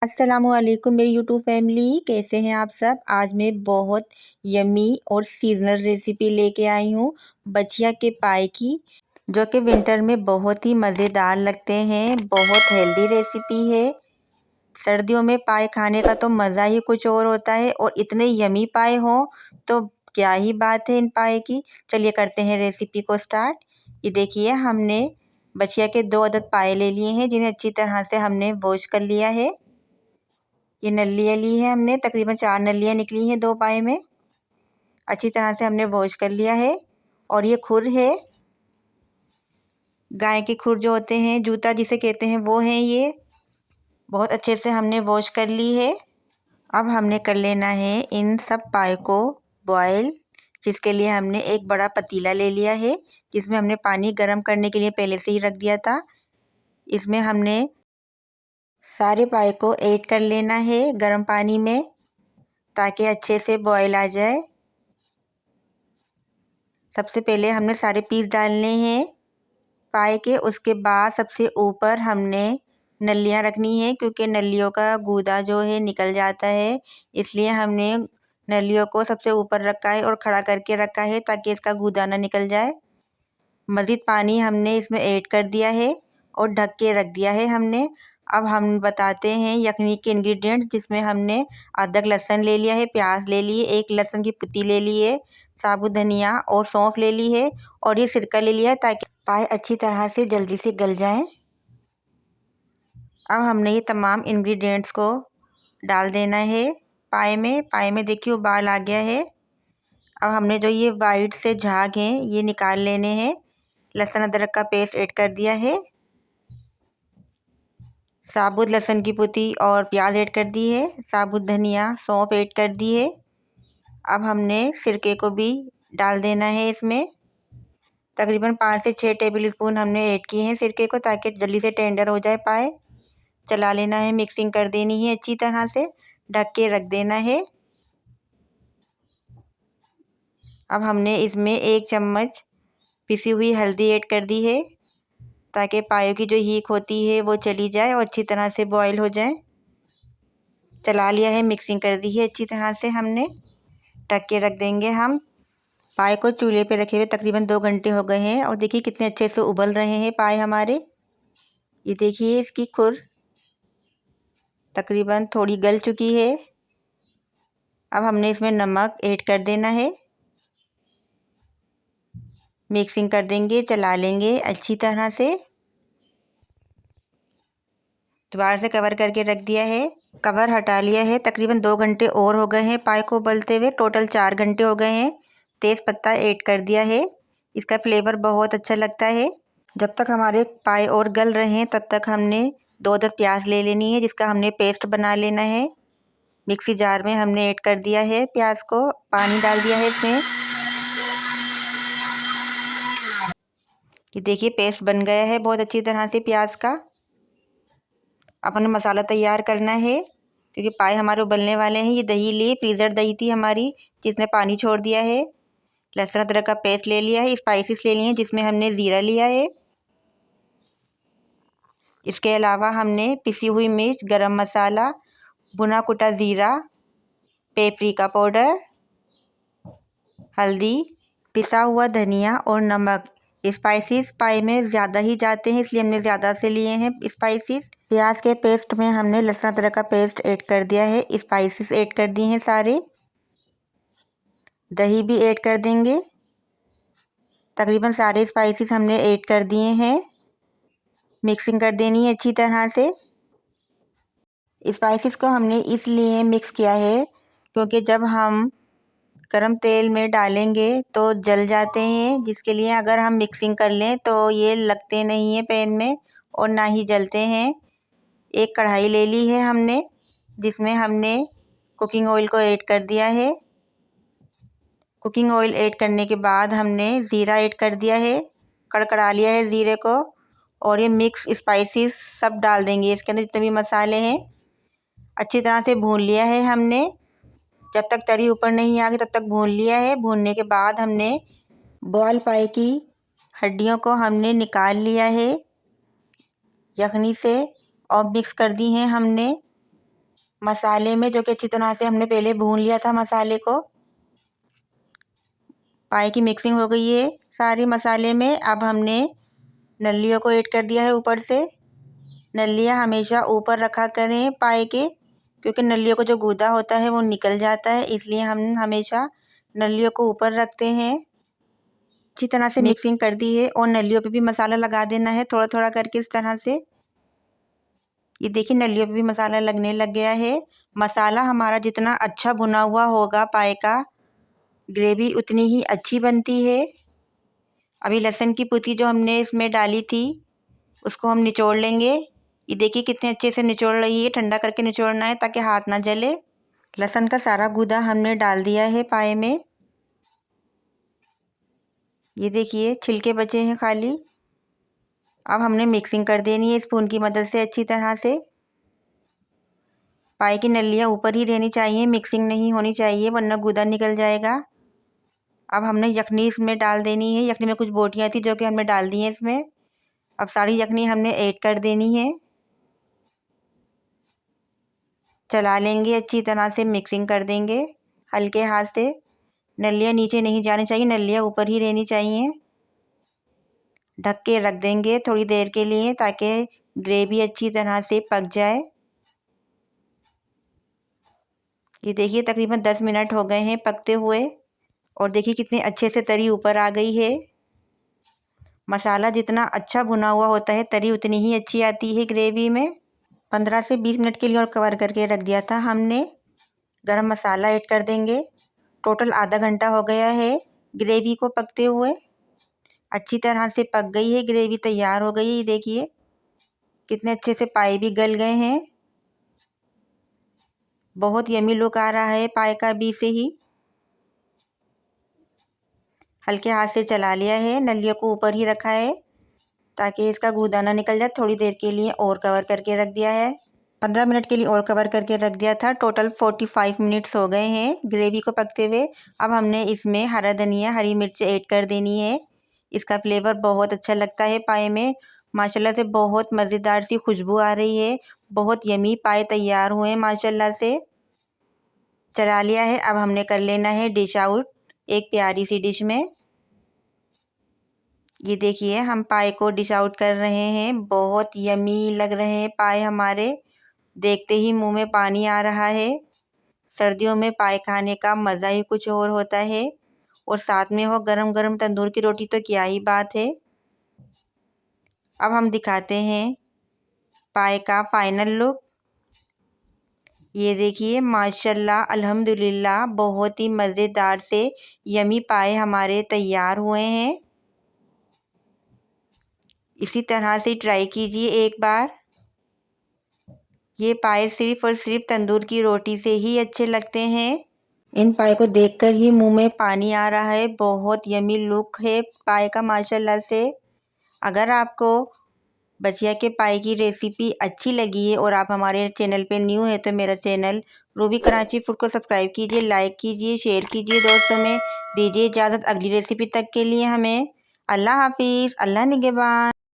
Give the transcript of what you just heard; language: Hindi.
अस्सलामुअलैकुम मेरी यूट्यूब फैमिली, कैसे हैं आप सब। आज मैं बहुत यमी और सीजनल रेसिपी लेके आई हूँ बछिया के पाए की, जो कि विंटर में बहुत ही मज़ेदार लगते हैं। बहुत हेल्दी रेसिपी है। सर्दियों में पाए खाने का तो मज़ा ही कुछ और होता है, और इतने यमी पाए हों तो क्या ही बात है इन पाए की। चलिए करते हैं रेसिपी को स्टार्ट। ये देखिए, हमने बछिया के 2 अदद पाए ले लिए हैं, जिन्हें अच्छी तरह से हमने वॉश कर लिया है। ये नलियाँ ली है हमने, तकरीबन 4 नलियाँ निकली हैं 2 पाए में। अच्छी तरह से हमने वॉश कर लिया है। और ये खुर है, गाय के खुर जो होते हैं, जूता जिसे कहते हैं, वो हैं ये। बहुत अच्छे से हमने वॉश कर ली है। अब हमने कर लेना है इन सब पाए को बॉयल, जिसके लिए हमने एक बड़ा पतीला ले लिया है, जिसमें हमने पानी गर्म करने के लिए पहले से ही रख दिया था। इसमें हमने सारे पाए को ऐड कर लेना है गर्म पानी में, ताकि अच्छे से बॉयल आ जाए। सबसे पहले हमने सारे पीस डालने हैं पाए के। उसके बाद सबसे ऊपर हमने नलियाँ रखनी है, क्योंकि नलियों का गूदा जो है निकल जाता है। इसलिए हमने नलियों को सबसे ऊपर रखा है और खड़ा करके रखा है, ताकि इसका गूदा ना निकल जाए। मज़ीद पानी हमने इसमें ऐड कर दिया है और ढक के रख दिया है हमने। अब हम बताते हैं यखनी के इंग्रेडिएंट्स, जिसमें हमने अदरक लहसुन ले लिया है, प्याज ले लिए, एक लहसुन की पत्ती ले ली है, साबुत धनिया और सौंफ ले ली है, और ये सिरका ले लिया है, ताकि पाए अच्छी तरह से जल्दी से गल जाएं। अब हमने ये तमाम इंग्रेडिएंट्स को डाल देना है पाए में देखिए उबाल आ गया है। अब हमने जो ये वाइट से झाग हैं ये निकाल लेने हैं। लहसुन अदरक का पेस्ट ऐड कर दिया है, साबुत लहसुन की पुती और प्याज ऐड कर दी है, साबुत धनिया सौंफ ऐड कर दी है। अब हमने सिरके को भी डाल देना है इसमें। तकरीबन 5 से 6 टेबल स्पून हमने ऐड किए हैं सिरके को, ताकि जल्दी से टेंडर हो जाए पाए। चला लेना है, मिक्सिंग कर देनी है अच्छी तरह से, ढक के रख देना है। अब हमने इसमें 1 चम्मच पिसी हुई हल्दी ऐड कर दी है, ताकि पायों की जो हीक होती है वो चली जाए और अच्छी तरह से बॉयल हो जाए। चला लिया है, मिक्सिंग कर दी है अच्छी तरह से हमने, ढक के रख देंगे हम। पाए को चूल्हे पे रखे हुए तकरीबन 2 घंटे हो गए हैं, और देखिए कितने अच्छे से उबल रहे हैं पाए हमारे। ये देखिए इसकी खुर तकरीबन थोड़ी गल चुकी है। अब हमने इसमें नमक ऐड कर देना है, मिक्सिंग कर देंगे, चला लेंगे अच्छी तरह से। दोबारा से कवर करके रख दिया है, कवर हटा लिया है। तकरीबन 2 घंटे और हो गए हैं पाए को उबलते हुए, टोटल 4 घंटे हो गए हैं। तेज़ पत्ता ऐड कर दिया है, इसका फ्लेवर बहुत अच्छा लगता है। जब तक हमारे पाए और गल रहे हैं, तब तक हमने 2 अदद प्याज ले लेनी है, जिसका हमने पेस्ट बना लेना है। मिक्सी जार में हमने ऐड कर दिया है प्याज को, पानी डाल दिया है इसमें। ये देखिए पेस्ट बन गया है बहुत अच्छी तरह से प्याज का। अब हमें मसाला तैयार करना है, क्योंकि पाए हमारे उबलने वाले हैं। ये दही ली, फ्रीज़र दही थी हमारी, जिसने पानी छोड़ दिया है। लहसुन अदरक का पेस्ट ले लिया है, स्पाइसेस ले लिए हैं, जिसमें हमने ज़ीरा लिया है। इसके अलावा हमने पिसी हुई मिर्च, गरम मसाला, भुना कुटा ज़ीरा, पेपरिका पाउडर, हल्दी, पिसा हुआ धनिया और नमक। स्पाइसेस पाए में ज़्यादा ही जाते हैं, इसलिए हमने ज़्यादा से लिए हैं स्पाइसेस। प्याज के पेस्ट में हमने लहसुन अदरक का पेस्ट ऐड कर दिया है, स्पाइसेस ऐड कर दिए हैं सारे, दही भी ऐड कर देंगे। तकरीबन सारे स्पाइसेस हमने ऐड कर दिए हैं, मिक्सिंग कर देनी है अच्छी तरह से। स्पाइसेस को हमने इसलिए मिक्स किया है, क्योंकि जब हम गरम तेल में डालेंगे तो जल जाते हैं, जिसके लिए अगर हम मिक्सिंग कर लें तो ये लगते नहीं हैं पैन में और ना ही जलते हैं। एक कढ़ाई ले ली है हमने, जिसमें हमने कुकिंग ऑयल को ऐड कर दिया है। कुकिंग ऑयल ऐड करने के बाद हमने ज़ीरा ऐड कर दिया है, कड़कड़ा लिया है ज़ीरे को, और ये मिक्स स्पाइसेस सब डाल देंगे इसके अंदर, जितने भी मसाले हैं। अच्छी तरह से भून लिया है हमने, जब तक तरी ऊपर नहीं आ गई तब तक भून लिया है। भूनने के बाद हमने बॉयल पाए की हड्डियों को हमने निकाल लिया है यखनी से, और मिक्स कर दी हैं हमने मसाले में, जो कि अच्छी तरह से हमने पहले भून लिया था मसाले को। पाए की मिक्सिंग हो गई है सारी मसाले में। अब हमने नल्लियों को ऐड कर दिया है ऊपर से। नल्लियाँ हमेशा ऊपर रखा करें पाए के, क्योंकि नल्लियों को जो गूदा होता है वो निकल जाता है, इसलिए हम हमेशा नल्लियों को ऊपर रखते हैं। अच्छी तरह से मिक्सिंग कर दी है और नल्लियों पे भी मसाला लगा देना है थोड़ा थोड़ा करके इस तरह से। ये देखिए नल्लियों पे भी मसाला लगने लग गया है। मसाला हमारा जितना अच्छा भुना हुआ होगा पाए का, ग्रेवी उतनी ही अच्छी बनती है। अभी लहसुन की पुती जो हमने इसमें डाली थी उसको हम निचोड़ लेंगे। ये देखिए कितने अच्छे से निचोड़ रही है, ठंडा करके निचोड़ना है ताकि हाथ ना जले। लहसुन का सारा गूदा हमने डाल दिया है पाए में। ये देखिए छिलके बचे हैं खाली। अब हमने मिक्सिंग कर देनी है स्पून की मदद से अच्छी तरह से। पाए की नलियाँ ऊपर ही रहनी चाहिए, मिक्सिंग नहीं होनी चाहिए वरना गूदा निकल जाएगा। अब हमने यखनी इसमें डाल देनी है। यखनी में कुछ बोटियाँ थी जो कि हमने डाल दी हैं इसमें। अब सारी यखनी हमने ऐड कर देनी है। चला लेंगे अच्छी तरह से, मिक्सिंग कर देंगे हल्के हाथ से। नलियाँ नीचे नहीं जानी चाहिए, नलियाँ ऊपर ही रहनी चाहिए। ढक के रख देंगे थोड़ी देर के लिए ताकि ग्रेवी अच्छी तरह से पक जाए। ये देखिए तकरीबन 10 मिनट हो गए हैं पकते हुए और देखिए कितने अच्छे से तरी ऊपर आ गई है। मसाला जितना अच्छा भुना हुआ होता है तरी उतनी ही अच्छी आती है ग्रेवी में। 15 से 20 मिनट के लिए और कवर करके रख दिया था हमने। गरम मसाला ऐड कर देंगे। टोटल आधा घंटा हो गया है ग्रेवी को पकते हुए। अच्छी तरह से पक गई है ग्रेवी, तैयार हो गई है। देखिए कितने अच्छे से पाए भी गल गए हैं। बहुत यमी लुक आ रहा है पाए का अभी से ही। हल्के हाथ से चला लिया है, नलियों को ऊपर ही रखा है ताकि इसका गूदा ना निकल जाए। थोड़ी देर के लिए और कवर करके रख दिया है। 15 मिनट के लिए और कवर करके रख दिया था। टोटल 45 मिनट्स हो गए हैं ग्रेवी को पकते हुए। अब हमने इसमें हरा धनिया, हरी मिर्च ऐड कर देनी है। इसका फ्लेवर बहुत अच्छा लगता है पाए में। माशाल्लाह से बहुत मज़ेदार सी खुशबू आ रही है। बहुत यमी पाए तैयार हुए हैं माशाल्लाह से। चला लिया है। अब हमने कर लेना है डिश आउट एक प्यारी सी डिश में। ये देखिए हम पाए को डिश आउट कर रहे हैं। बहुत यमी लग रहे हैं पाए हमारे। देखते ही मुंह में पानी आ रहा है। सर्दियों में पाए खाने का मज़ा ही कुछ और होता है और साथ में हो गरम गरम तंदूर की रोटी तो क्या ही बात है। अब हम दिखाते हैं पाए का फाइनल लुक। ये देखिए माशाल्लाह अल्हम्दुलिल्लाह बहुत ही मज़ेदार से यमी पाए हमारे तैयार हुए हैं। इसी तरह से ट्राई कीजिए एक बार। ये पाए सिर्फ़ और सिर्फ तंदूर की रोटी से ही अच्छे लगते हैं। इन पाए को देखकर ही मुंह में पानी आ रहा है। बहुत यमी लुक है पाए का माशाल्लाह से। अगर आपको बचिया के पाए की रेसिपी अच्छी लगी है और आप हमारे चैनल पे न्यू है तो मेरा चैनल रूबी कराची फूड को सब्सक्राइब कीजिए, लाइक कीजिए, शेयर कीजिए दोस्तों में। दीजिए इजाज़त अगली रेसिपी तक के लिए हमें। अल्लाह हाफिज़, अल्लाह निगहबान।